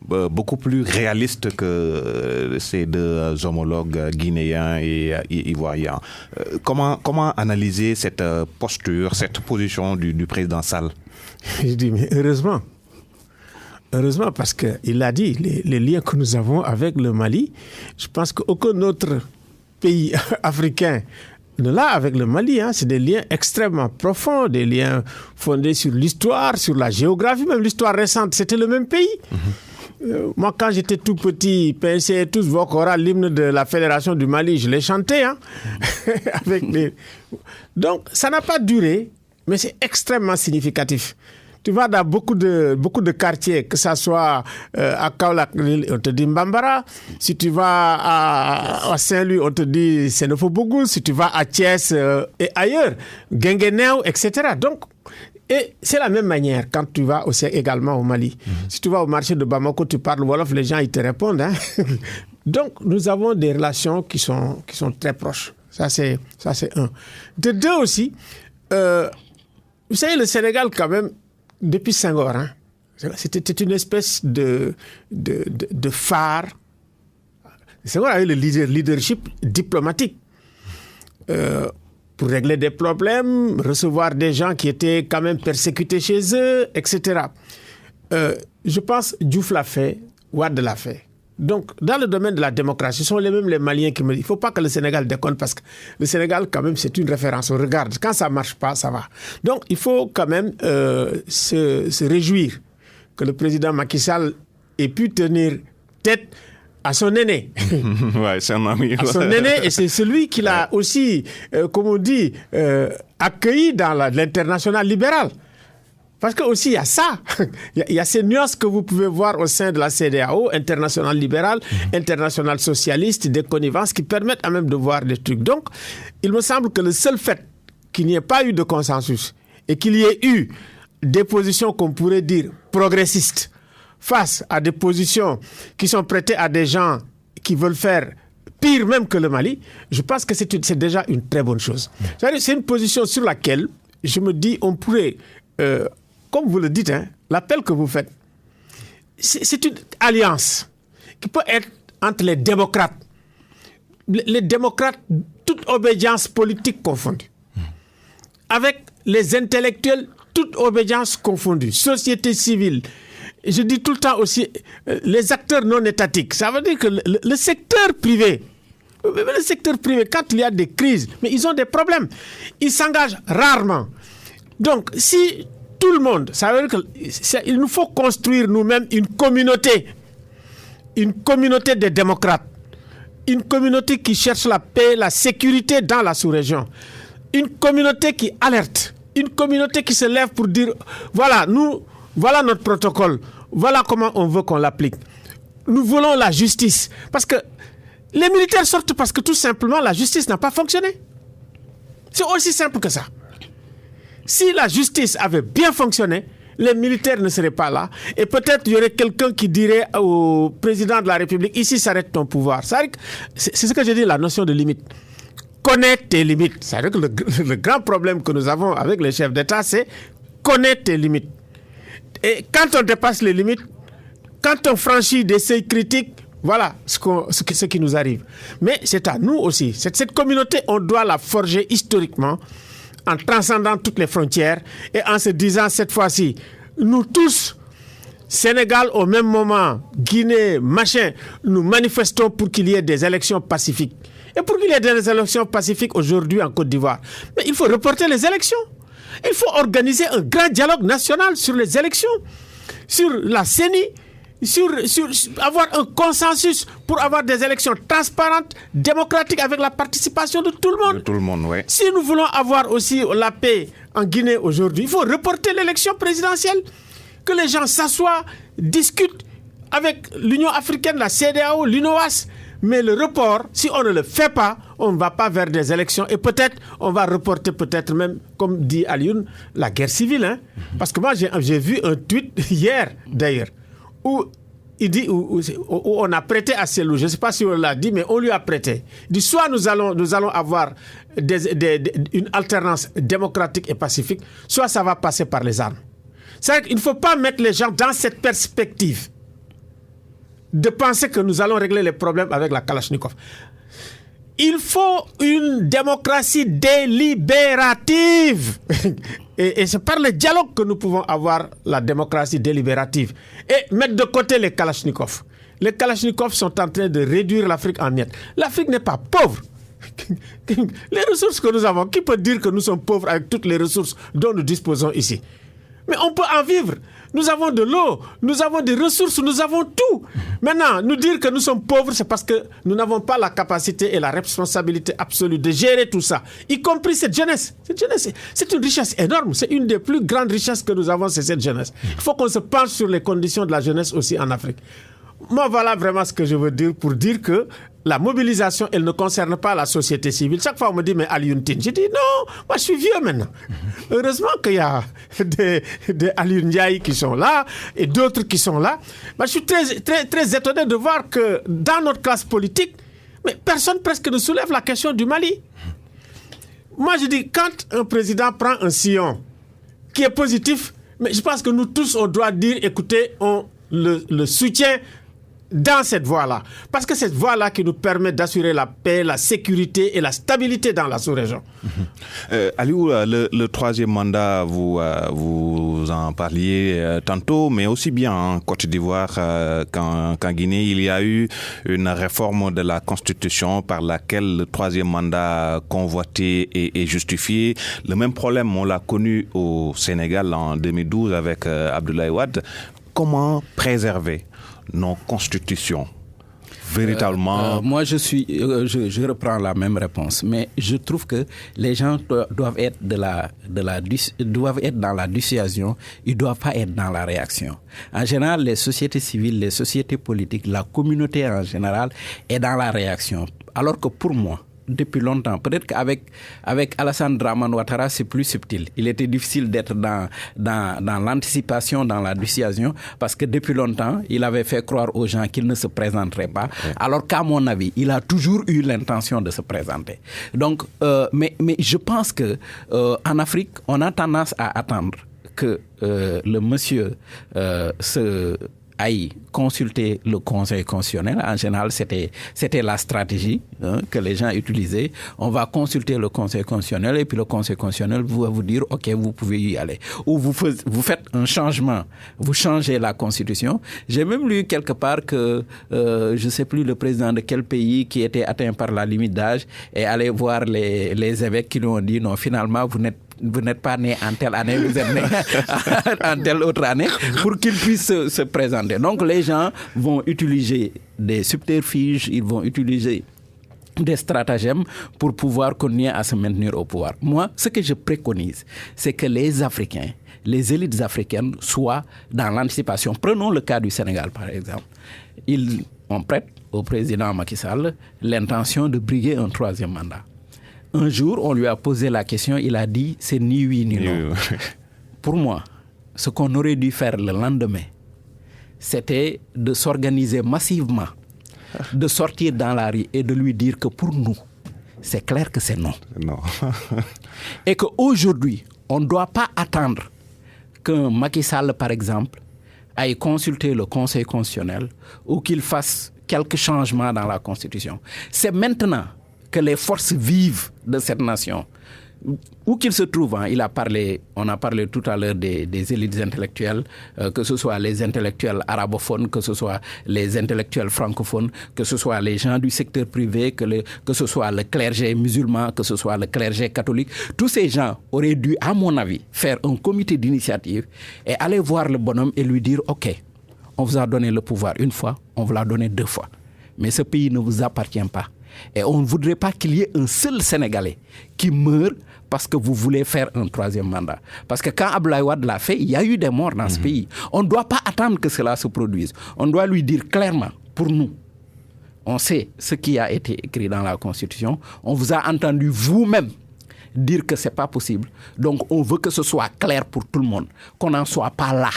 beaucoup plus réaliste que ses deux homologues guinéens et ivoiriens. Comment analyser cette posture, cette position du président Sall? Je dis, mais heureusement, parce qu'il a dit, les liens que nous avons avec le Mali, je pense qu'aucun autre pays africain ne l'a avec le Mali. C'est des liens extrêmement profonds, des liens fondés sur l'histoire, sur la géographie, même l'histoire récente, c'était le même pays. Moi, quand j'étais tout petit, pensez tous Vokora, l'hymne de la Fédération du Mali, je l'ai chanté. Donc, ça n'a pas duré, mais c'est extrêmement significatif. Tu vas dans beaucoup de quartiers, que ce soit à Kaolack, on te dit Mbambara. Si tu vas à Saint-Louis, on te dit Sénéfobougou. Si tu vas à Thiès et ailleurs, Guinguinéo, etc. Donc, et c'est la même manière quand tu vas aussi également au Mali. Si tu vas au marché de Bamako, tu parles Wolof, les gens ils te répondent. Donc nous avons des relations qui sont très proches. Ça c'est un. De deux aussi, vous savez le Sénégal quand même depuis Senghor, c'était une espèce de phare. Senghor avait le leadership diplomatique. Pour régler des problèmes, recevoir des gens qui étaient quand même persécutés chez eux, etc. Je pense Diouf l'a fait, Wade l'a fait. Donc, dans le domaine de la démocratie, ce sont les Maliens qui me disent, il ne faut pas que le Sénégal déconne parce que le Sénégal, quand même, c'est une référence. On regarde, quand ça ne marche pas, ça va. Donc, il faut quand même se réjouir que le président Macky Sall ait pu tenir tête à son aîné. Ouais, c'est un ami. À son aîné, et c'est celui qui l'a aussi, comme on dit, accueilli dans l'international libéral. Parce que aussi, il y a ça. Il y a ces nuances que vous pouvez voir au sein de la CEDEAO, international libéral, international socialiste, des connivences qui permettent à même de voir des trucs. Donc, il me semble que le seul fait qu'il n'y ait pas eu de consensus et qu'il y ait eu des positions qu'on pourrait dire progressistes face à des positions qui sont prêtées à des gens qui veulent faire pire même que le Mali, je pense que c'est déjà une très bonne chose. C'est une position sur laquelle je me dis on pourrait, comme vous le dites, l'appel que vous faites, c'est une alliance qui peut être entre les démocrates, toute obédience politique confondue, avec les intellectuels, toute obédience confondue, société civile. Je dis tout le temps aussi, les acteurs non étatiques. Ça veut dire que le secteur privé, quand il y a des crises, mais ils ont des problèmes. Ils s'engagent rarement. Donc, si tout le monde, ça veut dire qu'il nous faut construire nous-mêmes une communauté des démocrates, une communauté qui cherche la paix, la sécurité dans la sous-région, une communauté qui alerte, une communauté qui se lève pour dire, voilà notre protocole, voilà comment on veut qu'on l'applique. Nous voulons la justice. Parce que les militaires sortent parce que tout simplement la justice n'a pas fonctionné. C'est aussi simple que ça. Si la justice avait bien fonctionné, les militaires ne seraient pas là. Et peut-être il y aurait quelqu'un qui dirait au président de la République, ici s'arrête ton pouvoir. C'est ce que je dis, la notion de limite. Connaître tes limites. C'est-à-dire que le grand problème que nous avons avec les chefs d'État, c'est connaître tes limites. Et quand on dépasse les limites, quand on franchit des seuils critiques, voilà ce qui nous arrive. Mais c'est à nous aussi. Cette communauté, on doit la forger historiquement en transcendant toutes les frontières et en se disant cette fois-ci, nous tous, Sénégal au même moment, Guinée, machin, nous manifestons pour qu'il y ait des élections pacifiques. Et pour qu'il y ait des élections pacifiques aujourd'hui en Côte d'Ivoire, mais il faut reporter les élections. Il faut organiser un grand dialogue national sur les élections, sur la CENI, sur avoir un consensus pour avoir des élections transparentes, démocratiques, avec la participation de tout le monde. De tout le monde, oui. Si nous voulons avoir aussi la paix en Guinée aujourd'hui, il faut reporter l'élection présidentielle, que les gens s'assoient, discutent avec l'Union africaine, la CEDEAO, l'UNOAS. Mais le report, si on ne le fait pas, on ne va pas vers des élections. Et peut-être, on va reporter peut-être même, comme dit Alioune, la guerre civile. Parce que moi, j'ai vu un tweet hier, d'ailleurs, où il dit, où on a prêté à Cellou. Je ne sais pas si on l'a dit, mais on lui a prêté. Il dit, soit nous allons avoir une alternance démocratique et pacifique, soit ça va passer par les armes. C'est-à-dire qu'il ne faut pas mettre les gens dans cette perspective de penser que nous allons régler les problèmes avec la Kalachnikov. Il faut une démocratie délibérative. Et c'est par le dialogue que nous pouvons avoir la démocratie délibérative. Et mettre de côté les Kalachnikov. Les Kalachnikov sont en train de réduire l'Afrique en miettes. L'Afrique n'est pas pauvre. Les ressources que nous avons, qui peut dire que nous sommes pauvres avec toutes les ressources dont nous disposons ici? Mais on peut en vivre. Nous avons de l'eau, nous avons des ressources, nous avons tout. Maintenant, nous dire que nous sommes pauvres, c'est parce que nous n'avons pas la capacité et la responsabilité absolue de gérer tout ça, y compris cette jeunesse. Cette jeunesse, c'est une richesse énorme. C'est une des plus grandes richesses que nous avons, c'est cette jeunesse. Il faut qu'on se penche sur les conditions de la jeunesse aussi en Afrique. Moi, voilà vraiment ce que je veux dire pour dire que la mobilisation, elle ne concerne pas la société civile. Chaque fois, on me dit, mais Alioune Tine. Je dis, non, moi, je suis vieux maintenant. Heureusement qu'il y a des Alioune Ndiaye qui sont là et d'autres qui sont là. Mais je suis très, très, très étonné de voir que dans notre classe politique, mais personne presque ne soulève la question du Mali. Moi, je dis, quand un président prend un sillon qui est positif, mais je pense que nous tous, on doit dire, écoutez, on le soutient dans cette voie-là. Parce que cette voie-là qui nous permet d'assurer la paix, la sécurité et la stabilité dans la sous-région. Aliou, le troisième mandat, vous en parliez tantôt, mais aussi bien en Côte d'Ivoire qu'en Guinée, il y a eu une réforme de la Constitution par laquelle le troisième mandat convoité est justifié. Le même problème, on l'a connu au Sénégal en 2012 avec Abdoulaye Wade. Comment préserver nos constitutions véritablement? Moi, je reprends la même réponse, mais je trouve que les gens doivent être doivent être dans la dissuasion, ils ne doivent pas être dans la réaction. En général, les sociétés civiles, les sociétés politiques, la communauté en général est dans la réaction. Alors que pour moi, depuis longtemps. Peut-être qu'avec Alassane Dramane Ouattara, c'est plus subtil. Il était difficile d'être dans l'anticipation, dans la dissuasion, parce que depuis longtemps, il avait fait croire aux gens qu'il ne se présenterait pas, alors qu'à mon avis, il a toujours eu l'intention de se présenter. Donc, mais je pense que en Afrique, on a tendance à attendre que le monsieur aille consulter le Conseil constitutionnel. En général, c'était la stratégie que les gens utilisaient. On va consulter le Conseil constitutionnel et puis le Conseil constitutionnel va vous dire « Ok, vous pouvez y aller ». Ou vous faites un changement, vous changez la Constitution. J'ai même lu quelque part que, je ne sais plus le président de quel pays qui était atteint par la limite d'âge est allé voir les évêques qui lui ont dit « Non, finalement, vous n'êtes pas né en telle année, vous êtes né en telle autre année » pour qu'ils puissent se présenter. Donc les gens vont utiliser des subterfuges, ils vont utiliser des stratagèmes pour pouvoir continuer à se maintenir au pouvoir. Moi, ce que je préconise, c'est que les Africains, les élites africaines soient dans l'anticipation. Prenons le cas du Sénégal, par exemple. On prête au président Macky Sall l'intention de briguer un 3e mandat. Un jour, on lui a posé la question, il a dit « c'est ni oui ni non ». Pour moi, ce qu'on aurait dû faire le lendemain, c'était de s'organiser massivement, de sortir dans la rue et de lui dire que pour nous, c'est clair que c'est non. Non. Et qu'aujourd'hui, on ne doit pas attendre qu'un Macky Sall, par exemple, aille consulter le Conseil constitutionnel ou qu'il fasse quelques changements dans la Constitution. C'est maintenant que les forces vives de cette nation, où qu'ils se trouvent, on a parlé tout à l'heure des élites intellectuelles, que ce soit les intellectuels arabophones, que ce soit les intellectuels francophones, que ce soit les gens du secteur privé, que ce soit le clergé musulman, que ce soit le clergé catholique. Tous ces gens auraient dû, à mon avis, faire un comité d'initiative et aller voir le bonhomme et lui dire « Ok, on vous a donné le pouvoir une fois, on vous l'a donné 2 fois, mais ce pays ne vous appartient pas. Et on ne voudrait pas qu'il y ait un seul Sénégalais qui meure parce que vous voulez faire un 3e mandat. » Parce que quand Abdoulaye Wade l'a fait, il y a eu des morts dans ce pays. On ne doit pas attendre que cela se produise. On doit lui dire clairement, pour nous, on sait ce qui a été écrit dans la Constitution. On vous a entendu vous-même dire que ce n'est pas possible. Donc on veut que ce soit clair pour tout le monde, qu'on n'en soit pas là.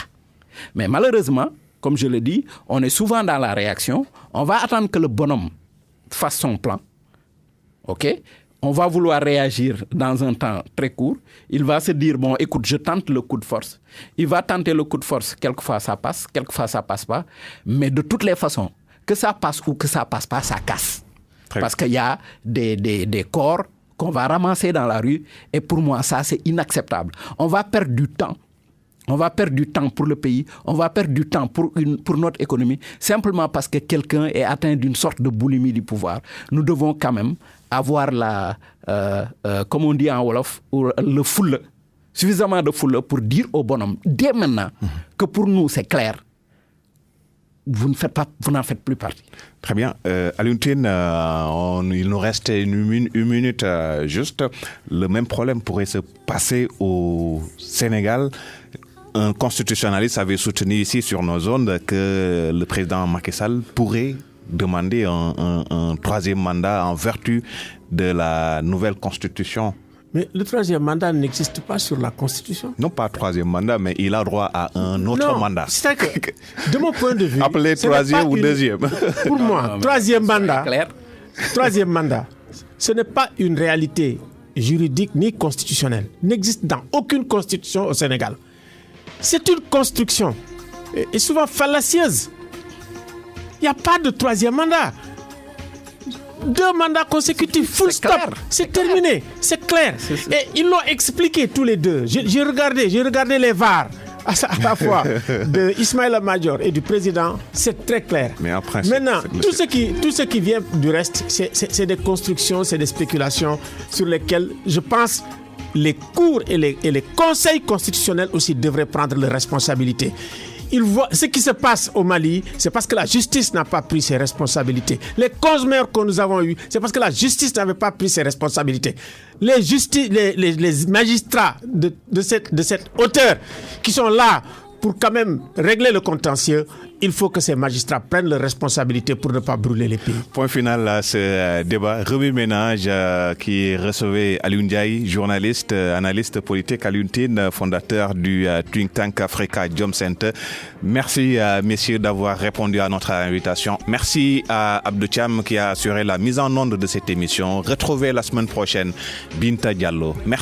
Mais malheureusement, comme je le dis, on est souvent dans la réaction. On va attendre que le bonhomme fasse son plan. OK? On va vouloir réagir dans un temps très court. Il va se dire, bon, écoute, je tente le coup de force. Il va tenter le coup de force. Quelquefois, ça passe. Quelquefois, ça passe pas. Mais de toutes les façons, que ça passe ou que ça passe pas, ça casse. Parce qu'il y a des corps qu'on va ramasser dans la rue. Et pour moi, ça, c'est inacceptable. On va perdre du temps. On va perdre du temps pour le pays, on va perdre du temps pour notre économie, simplement parce que quelqu'un est atteint d'une sorte de boulimie du pouvoir. Nous devons quand même avoir comme on dit en Wolof, le foule, suffisamment de foule pour dire au bonhomme, dès maintenant, que pour nous c'est clair. Vous n'en faites plus partie. Très bien. Alioune Tine, il nous reste une minute juste. Le même problème pourrait se passer au Sénégal. Un constitutionnaliste avait soutenu ici sur nos ondes que le président Macky Sall pourrait demander un 3e mandat en vertu de la nouvelle constitution. Mais le 3e mandat n'existe pas sur la Constitution. Non, pas 3e mandat, mais il a droit à un autre mandat. C'est-à-dire que, de mon point de vue... Appelé 3e ou 2e. Pour moi, 3e mandat, 3e mandat, ce n'est pas une réalité juridique ni constitutionnelle. N'existe dans aucune constitution au Sénégal. C'est une construction, et souvent fallacieuse. Il n'y a pas de 3e mandat. 2 mandats consécutifs, full stop, c'est terminé, c'est clair. Et ils l'ont expliqué tous les deux. J'ai regardé les VAR à la fois de Ismaïla Madior et du président, c'est très clair. Mais après, maintenant, tout ce qui vient du reste, c'est des constructions, c'est des spéculations sur lesquelles je pense les cours et les conseils constitutionnels aussi devraient prendre leurs responsabilités. Ils voient ce qui se passe au Mali, c'est parce que la justice n'a pas pris ses responsabilités. Les causes maires que nous avons eues, c'est parce que la justice n'avait pas pris ses responsabilités. Les magistrats de cette hauteur qui sont là pour quand même régler le contentieux, il faut que ces magistrats prennent leurs responsabilités pour ne pas brûler les pays. Point final à ce débat. Remue Ménage qui recevait Alioune Ndiaye, journaliste, analyste politique, Alioune Tine, fondateur du think tank Africa Jom Center. Merci messieurs d'avoir répondu à notre invitation. Merci à Abdou Thiam qui a assuré la mise en onde de cette émission. Retrouvez la semaine prochaine Binta Diallo. Merci.